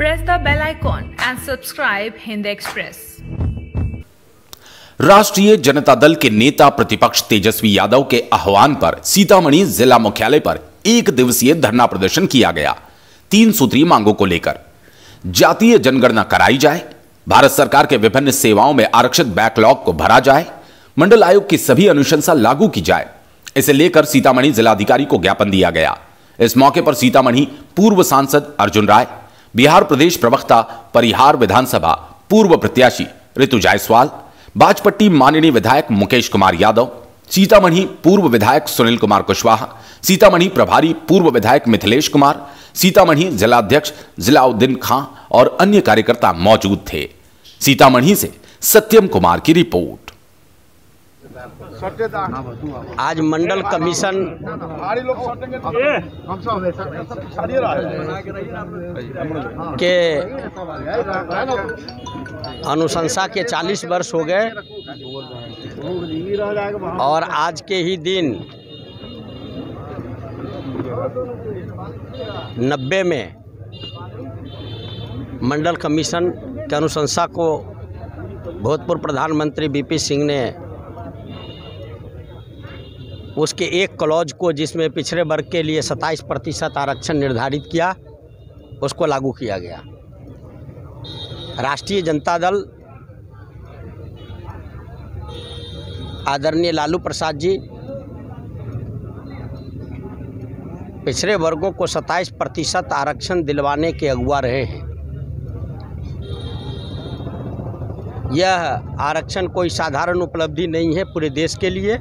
Press the bell icon and subscribe Hind Express. राष्ट्रीय जनता दल के नेता प्रतिपक्ष तेजस्वी यादव के आह्वान पर सीतामढ़ी जिला मुख्यालय पर एक दिवसीय धरना प्रदर्शन किया गया। 3 सूत्री मांगों को लेकर जातीय जनगणना कराई जाए, भारत सरकार के विभिन्न सेवाओं में आरक्षित बैकलॉग को भरा जाए, मंडल आयोग की सभी अनुशंसा लागू की जाए। इसे लेकर सीतामढ़ी जिलाधिकारी को ज्ञापन दिया गया। इस मौके पर सीतामढ़ी पूर्व सांसद अर्जुन राय, बिहार प्रदेश प्रवक्ता परिहार विधानसभा पूर्व प्रत्याशी ऋतु जायसवाल, बाजपट्टी माननीय विधायक मुकेश कुमार यादव, सीतामढ़ी पूर्व विधायक सुनील कुमार कुशवाहा, सीतामढ़ी प्रभारी पूर्व विधायक मिथिलेश कुमार, सीतामढ़ी जिलाध्यक्ष जिलाउद्दीन खां और अन्य कार्यकर्ता मौजूद थे। सीतामढ़ी से सत्यम कुमार की रिपोर्ट। आज मंडल कमीशन के अनुशंसा के 40 वर्ष हो गए और आज के ही दिन 90 में मंडल कमीशन के अनुशंसा को भूतपूर्व प्रधानमंत्री बीपी सिंह ने उसके एक क्लॉज को, जिसमें पिछड़े वर्ग के लिए 27% आरक्षण निर्धारित किया, उसको लागू किया गया। राष्ट्रीय जनता दल आदरणीय लालू प्रसाद जी पिछड़े वर्गों को 27% आरक्षण दिलवाने के अगुवा रहे हैं। यह आरक्षण कोई साधारण उपलब्धि नहीं है पूरे देश के लिए,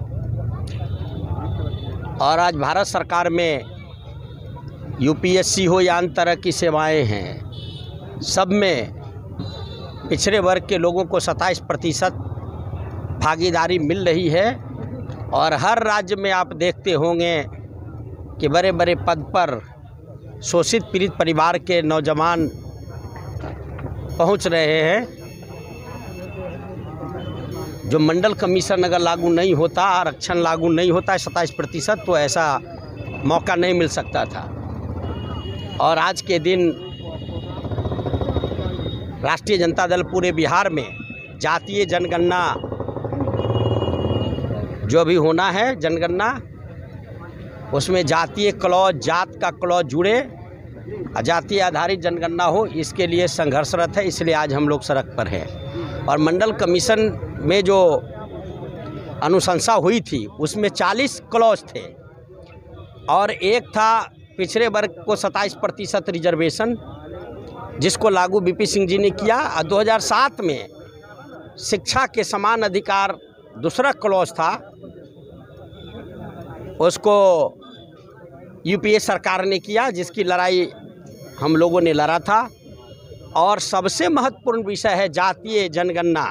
और आज भारत सरकार में यूपीएससी हो या अन्य तरह की सेवाएं हैं, सब में पिछड़े वर्ग के लोगों को 27% भागीदारी मिल रही है। और हर राज्य में आप देखते होंगे कि बड़े बड़े पद पर शोषित पीड़ित परिवार के नौजवान पहुंच रहे हैं। जो मंडल कमीशन अगर लागू नहीं होता, आरक्षण लागू नहीं होता 27%, तो ऐसा मौका नहीं मिल सकता था। और आज के दिन राष्ट्रीय जनता दल पूरे बिहार में जातीय जनगणना जो भी होना है जनगणना, उसमें जातीय क्लॉज, जात का क्लॉज जुड़े, जातीय आधारित जनगणना हो, इसके लिए संघर्षरत है। इसलिए आज हम लोग सड़क पर हैं। और मंडल कमीशन में जो अनुशंसा हुई थी उसमें 40 क्लॉज थे और एक था पिछड़े वर्ग को 27% रिजर्वेशन, जिसको लागू बीपी सिंह जी ने किया। 2007 में शिक्षा के समान अधिकार दूसरा क्लॉज था, उसको यूपीए सरकार ने किया, जिसकी लड़ाई हम लोगों ने लड़ा था। और सबसे महत्वपूर्ण विषय है जातीय जनगणना।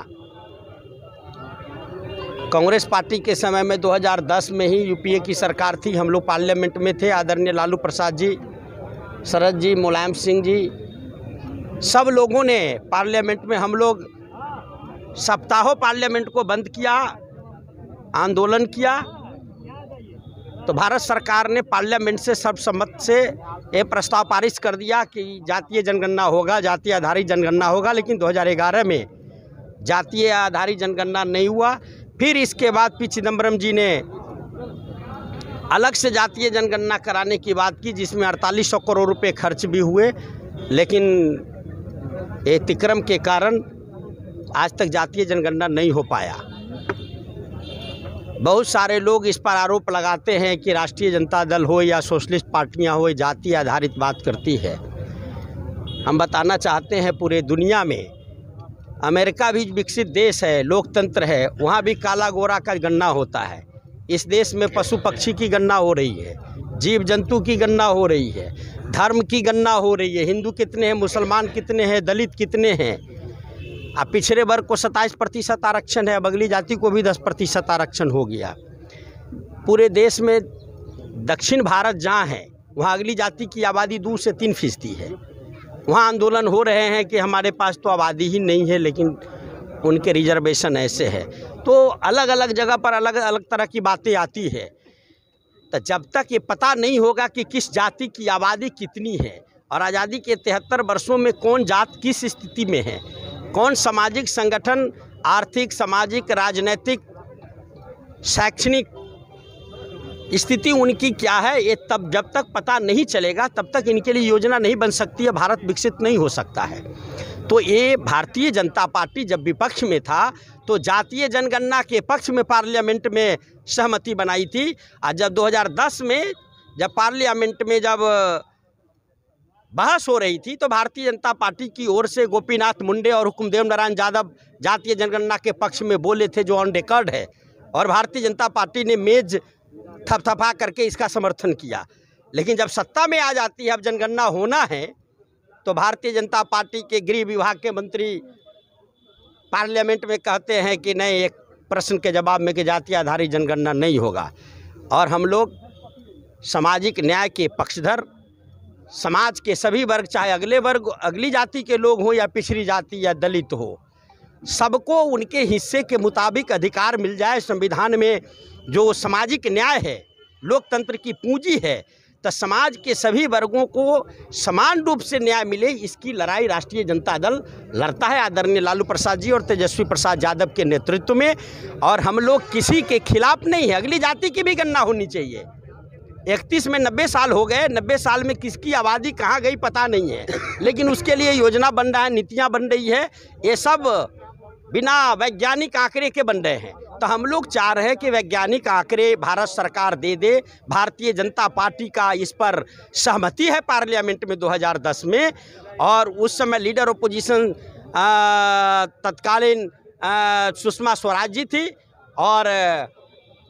कांग्रेस पार्टी के समय में 2010 में ही यूपीए की सरकार थी, हम लोग पार्लियामेंट में थे। आदरणीय लालू प्रसाद जी, शरद जी, मुलायम सिंह जी, सब लोगों ने पार्लियामेंट में, हम लोग सप्ताहों पार्लियामेंट को बंद किया, आंदोलन किया। तो भारत सरकार ने पार्लियामेंट से सर्वसम्मत से ये प्रस्ताव पारित कर दिया कि जातीय जनगणना होगा, जातीय आधारित जनगणना होगा। लेकिन 2011 में जातीय आधारित जनगणना नहीं हुआ। फिर इसके बाद पी चिदम्बरम जी ने अलग से जातीय जनगणना कराने की बात की, जिसमें 4800 करोड़ रुपए खर्च भी हुए। लेकिन ये अतिक्रम के कारण आज तक जातीय जनगणना नहीं हो पाया। बहुत सारे लोग इस पर आरोप लगाते हैं कि राष्ट्रीय जनता दल हो या सोशलिस्ट पार्टियां हो, जाति आधारित बात करती है। हम बताना चाहते हैं पूरे दुनिया में, अमेरिका भी विकसित देश है, लोकतंत्र है, वहाँ भी काला गोरा का गणना होता है। इस देश में पशु पक्षी की गणना हो रही है, जीव जंतु की गणना हो रही है, धर्म की गणना हो रही है, हिंदू कितने हैं, मुसलमान कितने हैं, दलित कितने हैं। अब पिछड़े वर्ग को 27% आरक्षण है, अब अगली जाति को भी 10% आरक्षण हो गया। पूरे देश में दक्षिण भारत जहाँ है, वहाँ अगली जाति की आबादी 2 से 3% है। वहाँ आंदोलन हो रहे हैं कि हमारे पास तो आबादी ही नहीं है, लेकिन उनके रिजर्वेशन ऐसे है। तो अलग अलग जगह पर अलग अलग तरह की बातें आती है। तो जब तक ये पता नहीं होगा कि किस जाति की आबादी कितनी है और आज़ादी के 73 वर्षों में कौन जात किस स्थिति में है, कौन सामाजिक संगठन, आर्थिक, सामाजिक, राजनीतिक, शैक्षणिक स्थिति उनकी क्या है, ये तब जब तक पता नहीं चलेगा तब तक इनके लिए योजना नहीं बन सकती है, भारत विकसित नहीं हो सकता है। तो ये भारतीय जनता पार्टी जब विपक्ष में था तो जातीय जनगणना के पक्ष में पार्लियामेंट में सहमति बनाई थी, और जब 2010 में जब पार्लियामेंट में जब बहस हो रही थी तो भारतीय जनता पार्टी की ओर से गोपीनाथ मुंडे और हुकुमदेव नारायण यादव जातीय जनगणना के पक्ष में बोले थे, जो ऑन रिकॉर्ड है, और भारतीय जनता पार्टी ने मेज थपथपा करके इसका समर्थन किया। लेकिन जब सत्ता में आ जाती है, अब जनगणना होना है, तो भारतीय जनता पार्टी के गृह विभाग के मंत्री पार्लियामेंट में कहते हैं कि नहीं, एक प्रश्न के जवाब में कि जाति आधारित जनगणना नहीं होगा। और हम लोग सामाजिक न्याय के पक्षधर, समाज के सभी वर्ग, चाहे अगले वर्ग, अगली जाति के लोग हों या पिछड़ी जाति या दलित हो, सबको उनके हिस्से के मुताबिक अधिकार मिल जाए। संविधान में जो सामाजिक न्याय है, लोकतंत्र की पूंजी है, तो समाज के सभी वर्गों को समान रूप से न्याय मिले, इसकी लड़ाई राष्ट्रीय जनता दल लड़ता है आदरणीय लालू प्रसाद जी और तेजस्वी प्रसाद यादव के नेतृत्व में। और हम लोग किसी के खिलाफ नहीं है, अगली जाति की भी गणना होनी चाहिए। 31 में 90 साल हो गए, 90 साल में किसकी आबादी कहाँ गई पता नहीं है, लेकिन उसके लिए योजना बन रहा है, नीतियाँ बन रही है, ये सब बिना वैज्ञानिक आंकड़े के बन रहे हैं। तो हम लोग चाह रहे हैं कि वैज्ञानिक आंकड़े भारत सरकार दे दे। भारतीय जनता पार्टी का इस पर सहमति है पार्लियामेंट में 2010 में, और उस समय लीडर ओपोजिशन तत्कालीन सुषमा स्वराज जी थी, और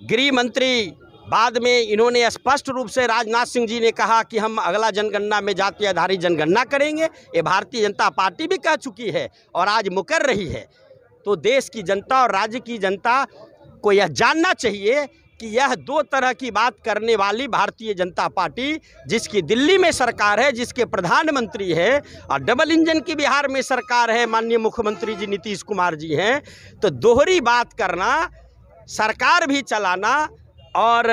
गृह मंत्री बाद में इन्होंने स्पष्ट रूप से राजनाथ सिंह जी ने कहा कि हम अगला जनगणना में जाति आधारित जनगणना करेंगे। ये भारतीय जनता पार्टी भी कह चुकी है और आज मुकर रही है। तो देश की जनता और राज्य की जनता को यह जानना चाहिए कि यह दो तरह की बात करने वाली भारतीय जनता पार्टी, जिसकी दिल्ली में सरकार है, जिसके प्रधानमंत्री है, और डबल इंजन की बिहार में सरकार है, माननीय मुख्यमंत्री जी नीतीश कुमार जी हैं, तो दोहरी बात करना, सरकार भी चलाना और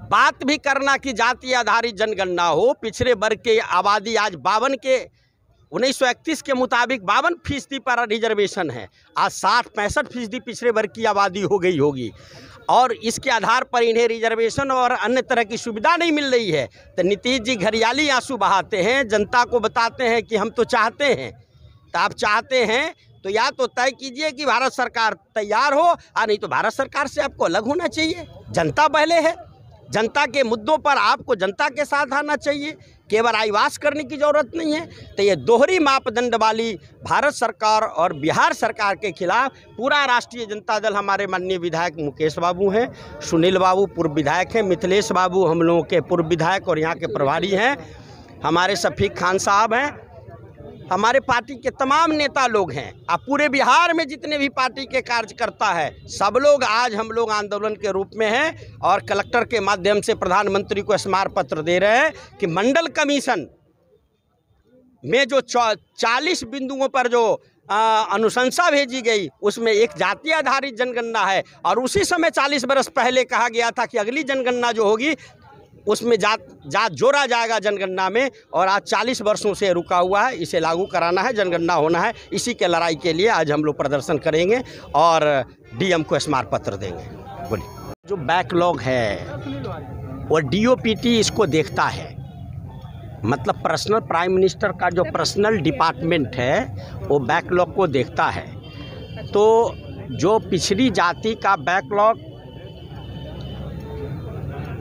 बात भी करना कि जाति आधारित जनगणना हो। पिछड़े वर्ग के आबादी आज 1931 के मुताबिक 52% पर रिजर्वेशन है, आज 60-65% पिछड़े वर्ग की आबादी हो गई होगी, और इसके आधार पर इन्हें रिजर्वेशन और अन्य तरह की सुविधा नहीं मिल रही है। तो नीतीश जी घरियाली आंसू बहाते हैं, जनता को बताते हैं कि हम तो चाहते हैं। तो आप चाहते हैं तो या तो तय कीजिए कि भारत सरकार तैयार हो, और नहीं तो भारत सरकार से आपको अलग होना चाहिए। जनता पहले है, जनता के मुद्दों पर आपको जनता के साथ आना चाहिए, केवल आईवास करने की ज़रूरत नहीं है। तो ये दोहरी मापदंड वाली भारत सरकार और बिहार सरकार के खिलाफ पूरा राष्ट्रीय जनता दल, हमारे माननीय विधायक मुकेश बाबू हैं, सुनील बाबू पूर्व विधायक हैं, मिथिलेश बाबू हम लोगों के पूर्व विधायक और यहाँ के प्रभारी हैं, हमारे शफीक खान साहब हैं, हमारे पार्टी के तमाम नेता लोग हैं। अब पूरे बिहार में जितने भी पार्टी के कार्यकर्ता है, सब लोग आज हम लोग आंदोलन के रूप में हैं, और कलेक्टर के माध्यम से प्रधानमंत्री को स्मारक पत्र दे रहे हैं कि मंडल कमीशन में जो 40 बिंदुओं पर जो अनुशंसा भेजी गई, उसमें एक जाति आधारित जनगणना है, और उसी समय 40 बरस पहले कहा गया था कि अगली जनगणना जो होगी उसमें जात जोड़ा जाएगा जनगणना में, और आज 40 वर्षों से रुका हुआ है, इसे लागू कराना है, जनगणना होना है। इसी के लड़ाई के लिए आज हम लोग प्रदर्शन करेंगे और डीएम को स्मारक पत्र देंगे। बोलिए। जो बैकलॉग है वो डीओपीटी इसको देखता है, मतलब पर्सनल प्राइम मिनिस्टर का जो पर्सनल डिपार्टमेंट है वो बैकलॉग को देखता है। तो जो पिछड़ी जाति का बैकलॉग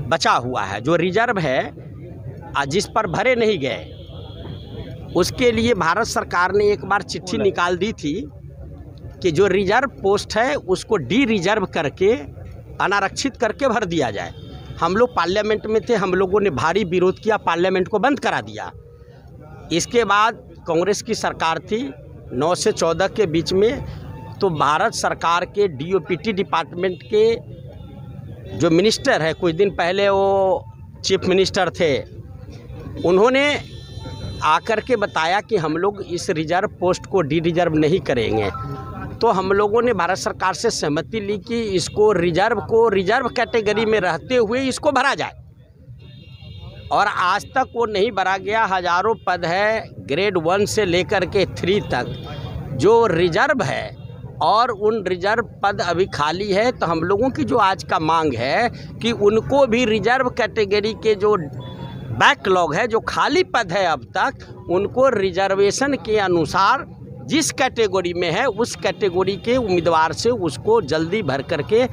बचा हुआ है, जो रिजर्व है, जिस पर भरे नहीं गए, उसके लिए भारत सरकार ने एक बार चिट्ठी निकाल दी थी कि जो रिजर्व पोस्ट है उसको डी रिजर्व करके अनारक्षित करके भर दिया जाए। हम लोग पार्लियामेंट में थे, हम लोगों ने भारी विरोध किया, पार्लियामेंट को बंद करा दिया। इसके बाद कांग्रेस की सरकार थी 9 से 14 के बीच में, तो भारत सरकार के डीओपीटी डिपार्टमेंट के जो मिनिस्टर है, कुछ दिन पहले वो चीफ मिनिस्टर थे, उन्होंने आकर के बताया कि हम लोग इस रिजर्व पोस्ट को डी रिजर्व नहीं करेंगे। तो हम लोगों ने भारत सरकार से सहमति ली कि इसको रिजर्व कैटेगरी में रहते हुए इसको भरा जाए। और आज तक वो नहीं भरा गया। हज़ारों पद है ग्रेड 1 से लेकर के 3 तक जो रिजर्व है, और उन रिजर्व पद अभी खाली है। तो हम लोगों की जो आज का मांग है कि उनको भी रिजर्व कैटेगरी के जो बैकलॉग है, जो खाली पद है अब तक, उनको रिजर्वेशन के अनुसार जिस कैटेगरी में है उस कैटेगरी के उम्मीदवार से उसको जल्दी भर करके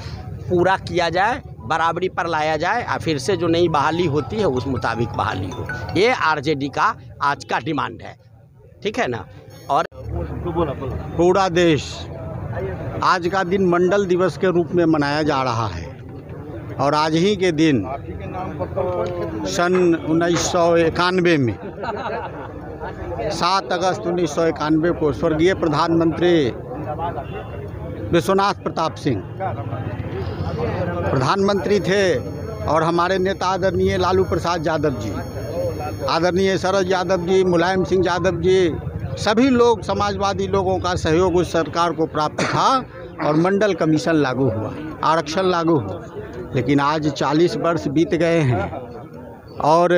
पूरा किया जाए, बराबरी पर लाया जाए, और फिर से जो नई बहाली होती है उस मुताबिक बहाली हो। ये आरजेडी का आज का डिमांड है, ठीक है ना। और पूरा देश आज का दिन मंडल दिवस के रूप में मनाया जा रहा है, और आज ही के दिन सन 1991 में 7 अगस्त 1991 को स्वर्गीय प्रधानमंत्री विश्वनाथ प्रताप सिंह प्रधानमंत्री थे, और हमारे नेता आदरणीय लालू प्रसाद यादव जी, आदरणीय शरद यादव जी, मुलायम सिंह यादव जी, सभी लोग समाजवादी लोगों का सहयोग उस सरकार को प्राप्त था और मंडल कमीशन लागू हुआ, आरक्षण लागू हुआ। लेकिन आज 40 वर्ष बीत गए हैं और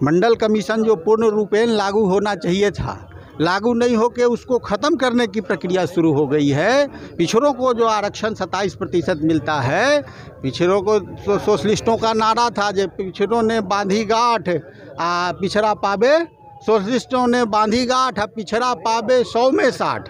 मंडल कमीशन जो पूर्ण रूपेण लागू होना चाहिए था, लागू नहीं होकर उसको ख़त्म करने की प्रक्रिया शुरू हो गई है। पिछड़ों को जो आरक्षण 27% मिलता है, पिछड़ों को सोशलिस्टों का नारा था जो पिछड़ों ने बांधी गांठ पिछड़ा पावे, सोशलिस्टों ने बांधी गांठ पिछड़ा पावे 100 में 60।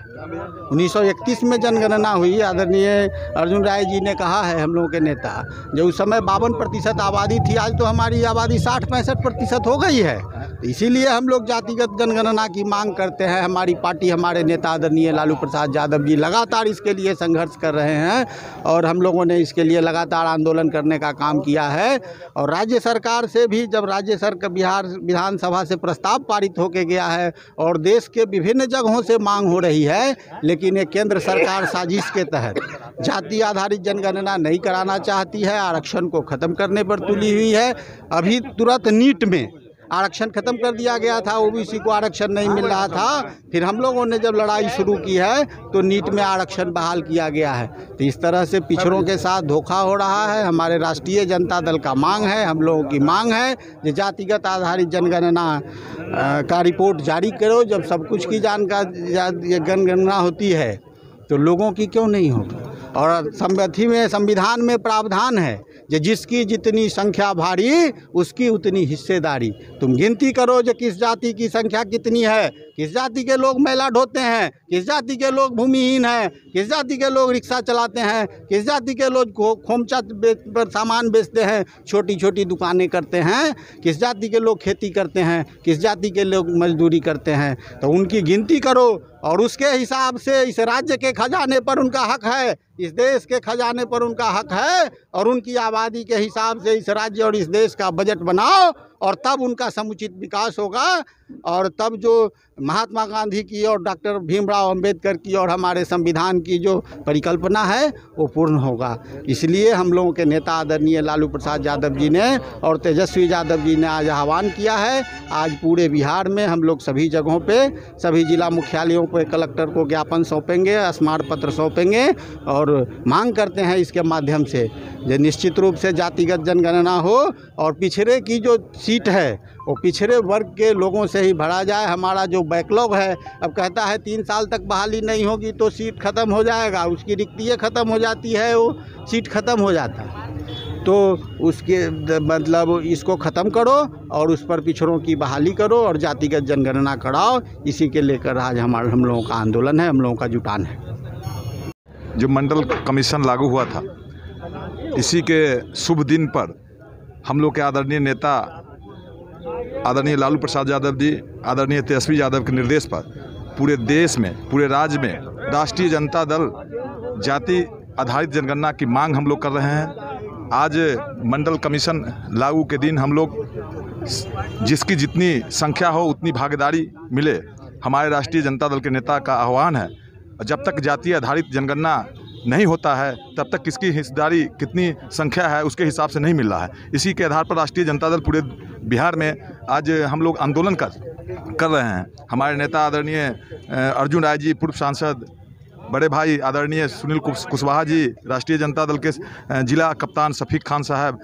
1931 में जनगणना हुई। आदरणीय अर्जुन राय जी ने कहा है, हम लोगों के नेता, जो उस समय 52% आबादी थी, आज तो हमारी आबादी 60-65% हो गई है। तो इसीलिए हम लोग जातिगत जनगणना की मांग करते हैं। हमारी पार्टी, हमारे नेता आदरणीय लालू प्रसाद यादव जी लगातार इसके लिए संघर्ष कर रहे हैं, और हम लोगों ने इसके लिए लगातार आंदोलन करने का काम किया है। और राज्य सरकार से भी, जब राज्य सरकार बिहार विधानसभा से प्रस्ताव पारित होके गया है और देश के विभिन्न जगहों से मांग हो रही है, लेकिन ये केंद्र सरकार साजिश के तहत जाति आधारित जनगणना नहीं कराना चाहती है, आरक्षण को ख़त्म करने पर तुली हुई है। अभी तुरंत नीट में आरक्षण ख़त्म कर दिया गया था, ओबीसी को आरक्षण नहीं मिल रहा था। फिर हम लोगों ने जब लड़ाई शुरू की है तो नीट में आरक्षण बहाल किया गया है। तो इस तरह से पिछड़ों के साथ धोखा हो रहा है। हमारे राष्ट्रीय जनता दल का मांग है, हम लोगों की मांग है कि जातिगत आधारित जनगणना का रिपोर्ट जारी करो। जब सब कुछ की जानकारी जनगणना होती है तो लोगों की क्यों नहीं होगी। और संविधान में प्रावधान है कि जिसकी जितनी संख्या भारी उसकी उतनी हिस्सेदारी। तुम गिनती करो जो किस जाति की संख्या कितनी है, किस जाति के लोग मैला ढोते हैं, किस जाति के लोग भूमिहीन हैं, किस जाति के लोग रिक्शा चलाते हैं, किस जाति के लोग खोमचा पर सामान बेचते हैं, छोटी छोटी दुकानें करते हैं, किस जाति के लोग खेती करते हैं, किस जाति के लोग मजदूरी करते हैं। तो उनकी गिनती करो और उसके हिसाब से इस राज्य के खजाने पर उनका हक है, इस देश के खजाने पर उनका हक है, और उनकी आबादी के हिसाब से इस राज्य और इस देश का बजट बनाओ, और तब उनका समुचित विकास होगा। और तब जो महात्मा गांधी की और डॉक्टर भीमराव अंबेडकर की और हमारे संविधान की जो परिकल्पना है वो पूर्ण होगा। इसलिए हम लोगों के नेता आदरणीय लालू प्रसाद यादव जी ने और तेजस्वी यादव जी ने आज आह्वान किया है। आज पूरे बिहार में हम लोग सभी जगहों पे, सभी जिला मुख्यालयों पे कलेक्टर को ज्ञापन सौंपेंगे, स्मारक पत्र सौंपेंगे, और मांग करते हैं इसके माध्यम से जो निश्चित रूप से जातिगत जनगणना हो, और पिछड़े की जो सीट है वो पिछड़े वर्ग के लोगों से ही भरा जाए। हमारा जो बैकलॉग है, अब कहता है 3 साल तक बहाली नहीं होगी तो सीट ख़त्म हो जाएगा, उसकी रिक्तियाँ ख़त्म हो जाती है, वो सीट ख़त्म हो जाता है। तो उसके मतलब इसको ख़त्म करो और उस पर पिछड़ों की बहाली करो और जातिगत जनगणना कराओ। इसी के लेकर आज हम लोगों का आंदोलन है, हम लोगों का जुटान है। जो मंडल कमीशन लागू हुआ था, इसी के शुभ दिन पर हम लोग के आदरणीय नेता आदरणीय लालू प्रसाद यादव जी, आदरणीय तेजस्वी यादव के निर्देश पर पूरे देश में, पूरे राज्य में राष्ट्रीय जनता दल जाति आधारित जनगणना की मांग हम लोग कर रहे हैं। आज मंडल कमीशन लागू के दिन हम लोग जिसकी जितनी संख्या हो उतनी भागीदारी मिले, हमारे राष्ट्रीय जनता दल के नेता का आह्वान है। जब तक जातीय आधारित जनगणना नहीं होता है तब तक किसकी हिस्सेदारी कितनी संख्या है उसके हिसाब से नहीं मिल रहा है। इसी के आधार पर राष्ट्रीय जनता दल पूरे बिहार में आज हम लोग आंदोलन कर रहे हैं। हमारे नेता आदरणीय अर्जुन राय जी, पूर्व सांसद, बड़े भाई आदरणीय सुनील कुशवाहा जी, राष्ट्रीय जनता दल के जिला कप्तान शफीक खान साहब,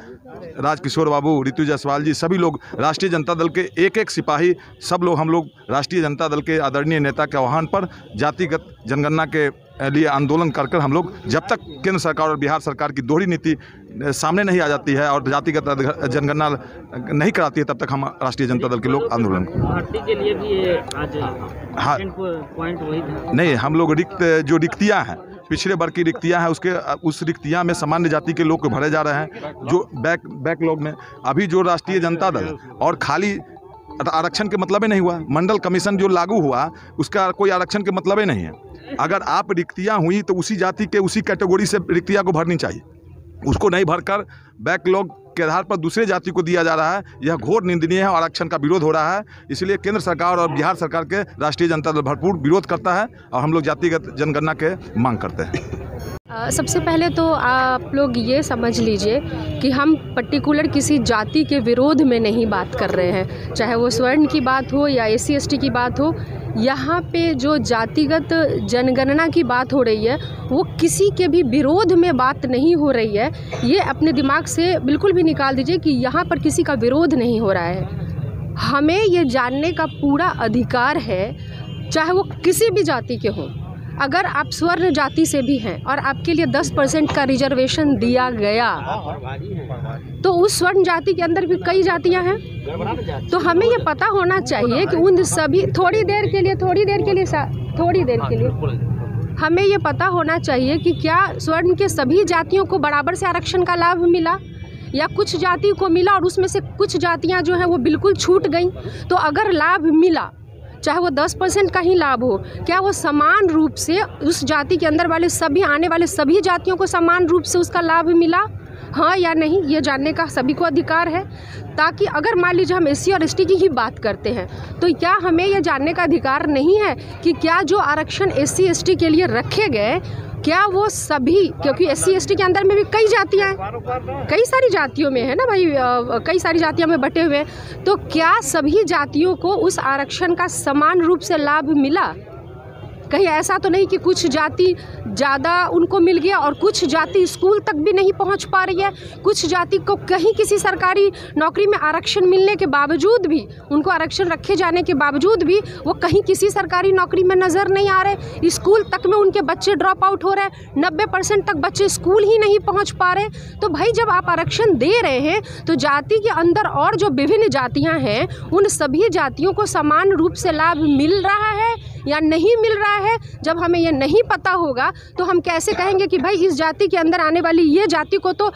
राजकिशोर बाबू, ऋतु जायसवाल जी, सभी लोग राष्ट्रीय जनता दल के एक एक सिपाही, सब लोग हम लोग राष्ट्रीय जनता दल के आदरणीय नेता के आह्वान पर जातिगत जनगणना के लिए आंदोलन कर हम लोग, जब तक केंद्र सरकार और बिहार सरकार की दोहरी नीति सामने नहीं आ जाती है और जातिगत जनगणना नहीं कराती है, तब तक हम राष्ट्रीय जनता दल के लोग आंदोलन भर्ती के लिए भी आज हाँ पॉइंट वही था। नहीं, हम लोग जो रिक्तियाँ हैं, पिछड़े वर्ग की रिक्तियाँ हैं, उस रिक्तियाँ में सामान्य जाति के लोग भरे जा रहे हैं, जो बैकलॉग में। अभी जो राष्ट्रीय जनता दल और खाली आरक्षण के मतलब ही नहीं हुआ, मंडल कमीशन जो लागू हुआ उसका कोई आरक्षण के मतलब ही नहीं है। अगर आप रिक्तियाँ हुई तो उसी जाति के उसी कैटेगरी से रिक्तियाँ को भरनी चाहिए, उसको नहीं भरकर बैकलॉग के आधार पर दूसरे जाति को दिया जा रहा है। यह घोर निंदनीय है और आरक्षण का विरोध हो रहा है। इसलिए केंद्र सरकार और बिहार सरकार के राष्ट्रीय जनता दल भरपूर विरोध करता है और हम लोग जातिगत जनगणना के मांग करते हैं। सबसे पहले तो आप लोग ये समझ लीजिए कि हम पर्टिकुलर किसी जाति के विरोध में नहीं बात कर रहे हैं, चाहे वो स्वर्ण की बात हो या SC ST की बात हो। यहाँ पे जो जातिगत जनगणना की बात हो रही है वो किसी के भी विरोध में बात नहीं हो रही है। ये अपने दिमाग से बिल्कुल भी निकाल दीजिए कि यहाँ पर किसी का विरोध नहीं हो रहा है। हमें ये जानने का पूरा अधिकार है, चाहे वो किसी भी जाति के हों। अगर आप स्वर्ण जाति से भी हैं और आपके लिए 10% का रिजर्वेशन दिया गया तो उस स्वर्ण जाति के अंदर भी कई जातियां हैं, तो हमें ये पता होना चाहिए कि उन सभी थोड़ी देर के लिए हमें ये पता होना चाहिए कि क्या स्वर्ण के सभी जातियों को बराबर से आरक्षण का लाभ मिला या कुछ जाति को मिला और उसमें से कुछ जातियां जो हैं वो बिल्कुल छूट गई। तो अगर लाभ मिला, चाहे वो 10% का ही लाभ हो, क्या वो समान रूप से उस जाति के अंदर वाले सभी आने वाले सभी जातियों को समान रूप से उसका लाभ मिला, हाँ या नहीं, ये जानने का सभी को अधिकार है। ताकि अगर मान लीजिए हम SC और ST की ही बात करते हैं तो क्या हमें ये जानने का अधिकार नहीं है कि क्या जो आरक्षण SC ST के लिए रखे गए क्या वो सभी, क्योंकि SC ST के अंदर में भी कई जातियां हैं, कई सारी जातियों में है ना भाई, कई सारी जातियों में बटे हुए हैं, तो क्या सभी जातियों को उस आरक्षण का समान रूप से लाभ मिला? कहीं ऐसा तो नहीं कि कुछ जाति ज़्यादा उनको मिल गया और कुछ जाति स्कूल तक भी नहीं पहुंच पा रही है, कुछ जाति को कहीं किसी सरकारी नौकरी में आरक्षण मिलने के बावजूद भी, उनको आरक्षण रखे जाने के बावजूद भी वो कहीं किसी सरकारी नौकरी में नज़र नहीं आ रहे, स्कूल तक में उनके बच्चे ड्रॉप आउट हो रहे हैं, 90% तक बच्चे स्कूल ही नहीं पहुँच पा रहे। तो भाई जब आप आरक्षण दे रहे हैं तो जाति के अंदर और जो विभिन्न जातियाँ हैं उन सभी जातियों को समान रूप से लाभ मिल रहा है या नहीं मिल रहा है। जब हमें ये नहीं पता होगा तो हम कैसे कहेंगे कि भाई इस जाति के अंदर आने वाली ये जाति को तो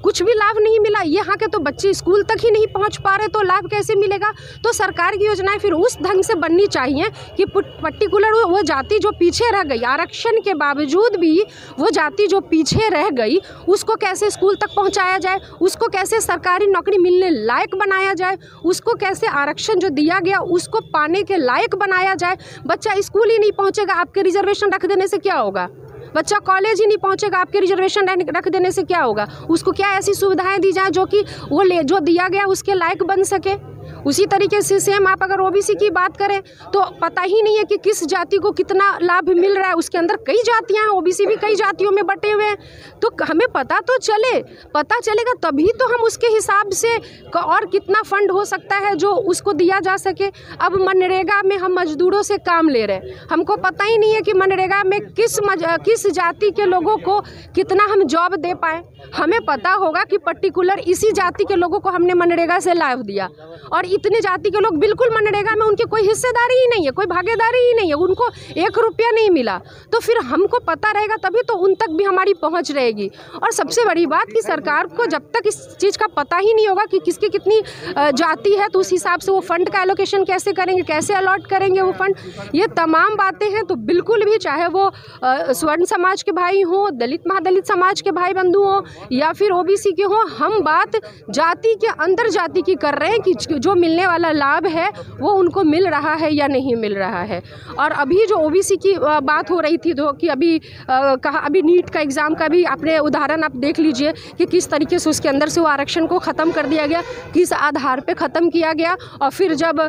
कुछ भी लाभ नहीं मिला, यहाँ के तो बच्चे स्कूल तक ही नहीं पहुँच पा रहे, तो लाभ कैसे मिलेगा? तो सरकार की योजनाएं फिर उस ढंग से बननी चाहिए कि पर्टिकुलर वो जाति जो पीछे रह गई, आरक्षण के बावजूद भी वो जाति जो पीछे रह गई उसको कैसे स्कूल तक पहुँचाया जाए, उसको कैसे सरकारी नौकरी मिलने लायक बनाया जाए, उसको कैसे आरक्षण जो दिया गया उसको पाने के लायक बनाया जाए। बच्चा स्कूल ही नहीं पहुँचेगा, आपके रिजर्वेशन रख देने से क्या होगा? बच्चा कॉलेज ही नहीं पहुंचेगा, आपके रिजर्वेशन रख देने से क्या होगा? उसको क्या ऐसी सुविधाएं दी जाए जो कि वो जो दिया गया उसके लायक बन सके? उसी तरीके से सेम आप अगर OBC की बात करें तो पता ही नहीं है कि किस जाति को कितना लाभ मिल रहा है। उसके अंदर कई जातियां हैं, OBC भी कई जातियों में बटे हुए हैं, तो हमें पता तो चलेगा तभी तो हम उसके हिसाब से और कितना फंड हो सकता है जो उसको दिया जा सके। अब मनरेगा में हम मजदूरों से काम ले रहे हैं, हमको पता ही नहीं है कि मनरेगा में किस जाति के लोगों को कितना हम जॉब दे पाए। हमें पता होगा कि पर्टिकुलर इसी जाति के लोगों को हमने मनरेगा से लाभ दिया और इतने जाति के लोग बिल्कुल मनरेगा में उनकी कोई हिस्सेदारी ही नहीं है, कोई भागीदारी ही नहीं है, उनको 1 रुपया नहीं मिला। तो फिर हमको पता रहेगा तभी तो उन तक भी हमारी पहुंच रहेगी। और सबसे बड़ी बात कि सरकार को जब तक इस चीज़ का पता ही नहीं होगा कि किसकी कितनी जाति है तो उस हिसाब से वो फंड का एलोकेशन कैसे करेंगे, कैसे अलॉट करेंगे वो फंड, ये तमाम बातें हैं। तो बिल्कुल भी चाहे वो स्वर्ण समाज के भाई हों, दलित महादलित समाज के भाई बंधु हों या फिर OBC के हों, हम बात जाति के अंदर जाति की कर रहे हैं कि जो मिलने वाला लाभ है वो उनको मिल रहा है या नहीं मिल रहा है। और अभी जो ओबीसी की बात हो रही थी तो कि अभी नीट का एग्ज़ाम का भी आपने उदाहरण आप देख लीजिए कि किस तरीके से उसके अंदर से वो आरक्षण को ख़त्म कर दिया गया, किस आधार पे ख़त्म किया गया। और फिर जब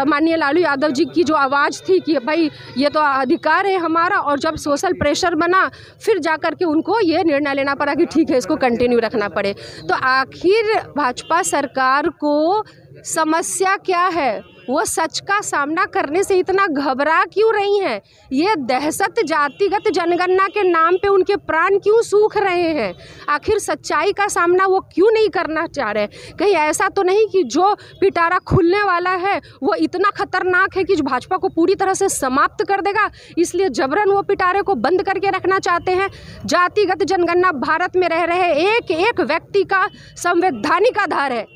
माननीय लालू यादव जी की जो आवाज़ थी कि भाई ये तो अधिकार है हमारा, और जब सोशल प्रेशर बना फिर जाकर के उनको ये निर्णय लेना पड़ा कि ठीक है इसको कंटिन्यू रखना पड़े। तो आखिर भाजपा सरकार को समस्या क्या है, वो सच का सामना करने से इतना घबरा क्यों रही हैं? ये दहशत जातिगत जनगणना के नाम पे उनके प्राण क्यों सूख रहे हैं? आखिर सच्चाई का सामना वो क्यों नहीं करना चाह रहे? कहीं ऐसा तो नहीं कि जो पिटारा खुलने वाला है वो इतना खतरनाक है कि जो भाजपा को पूरी तरह से समाप्त कर देगा, इसलिए जबरन वो पिटारे को बंद करके रखना चाहते हैं? जातिगत जनगणना भारत में रह रहे एक एक व्यक्ति का संवैधानिक आधार है,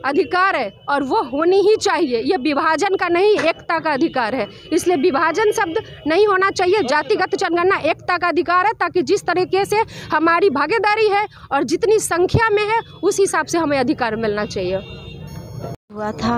अधिकार है, और वो होनी ही चाहिए। ये विभाजन का नहीं, एकता का अधिकार है। इसलिए विभाजन शब्द नहीं होना चाहिए। जातिगत जनगणना एकता का अधिकार है, ताकि जिस तरीके से हमारी भागीदारी है और जितनी संख्या में है उस हिसाब से हमें अधिकार मिलना चाहिए। हुआ था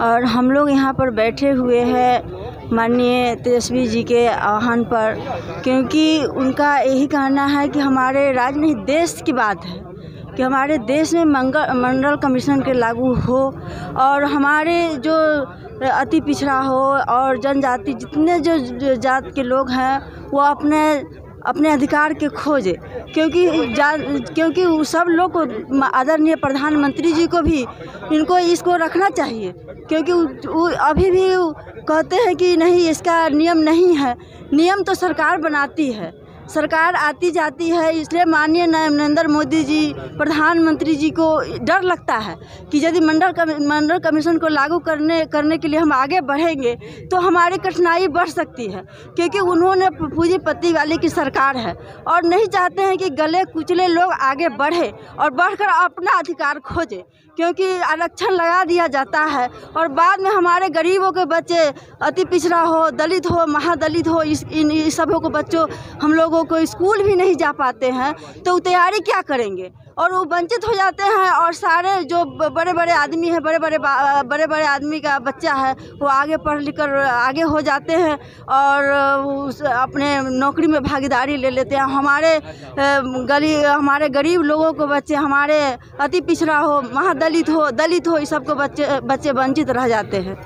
और हम लोग यहाँ पर बैठे हुए हैं माननीय तेजस्वी जी के आह्वान पर, क्योंकि उनका यही कहना है कि हमारे राज्य में देश की बात है कि हमारे देश में मंडल कमीशन के लागू हो और हमारे जो अति पिछड़ा हो और जनजाति जितने जो जात के लोग हैं वो अपने अधिकार के खोजे, क्योंकि सब लोग को आदरणीय प्रधानमंत्री जी को भी इनको इसको रखना चाहिए, क्योंकि अभी भी कहते हैं कि नहीं इसका नियम नहीं है। नियम तो सरकार बनाती है, सरकार आती जाती है, इसलिए माननीय नरेंद्र मोदी जी प्रधानमंत्री जी को डर लगता है कि यदि मंडल कमीशन को लागू करने के लिए हम आगे बढ़ेंगे तो हमारी कठिनाई बढ़ सकती है, क्योंकि उन्होंने पूंजीपति वाली की सरकार है और नहीं चाहते हैं कि गले कुचले लोग आगे बढ़े और बढ़कर अपना अधिकार खोजे, क्योंकि आरक्षण लगा दिया जाता है और बाद में हमारे गरीबों के बच्चे अति पिछड़ा हो, दलित हो, महादलित हो, इन सबों को बच्चों हम लोगों को स्कूल भी नहीं जा पाते हैं, तो तैयारी क्या करेंगे और वो वंचित हो जाते हैं। और सारे जो बड़े बड़े आदमी है, बड़े बड़े आदमी का बच्चा है वो आगे पढ़ लिख कर आगे हो जाते हैं और अपने नौकरी में भागीदारी ले लेते हैं। हमारे गरीब लोगों को बच्चे, हमारे अति पिछड़ा हो, महादलित हो, दलित हो, इस सबको बच्चे वंचित रह जाते हैं।